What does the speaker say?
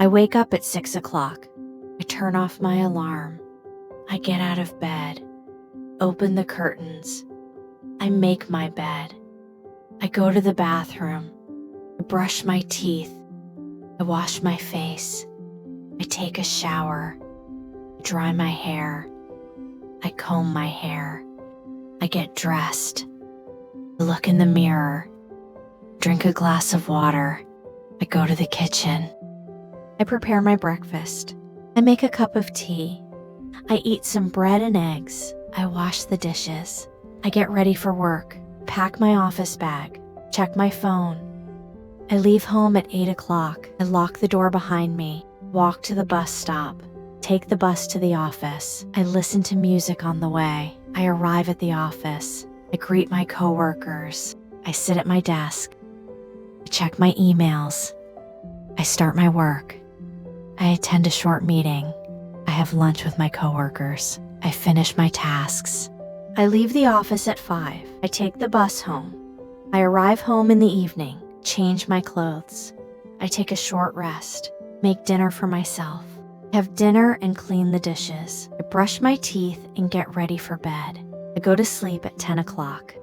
I wake up at 6 o'clock. I turn off my alarm. I get out of bed, open the curtains. I make my bed. I go to the bathroom. I brush my teeth. I wash my face. I take a shower. I dry my hair. I comb my hair. I get dressed. I look in the mirror. Drink a glass of water. I go to the kitchen. I prepare my breakfast. I make a cup of tea. I eat some bread and eggs. I wash the dishes. I get ready for work, pack my office bag, check my phone. I leave home at 8 o'clock. I lock the door behind me, walk to the bus stop, take the bus to the office. I listen to music on the way. I arrive at the office. I greet my coworkers. I sit at my desk. I check my emails. I start my work. I attend a short meeting. I have lunch with my coworkers. I finish my tasks. I leave the office at 5. I take the bus home. I arrive home in the evening, change my clothes. I take a short rest, make dinner for myself, have dinner and clean the dishes. I brush my teeth and get ready for bed. I go to sleep at 10 o'clock.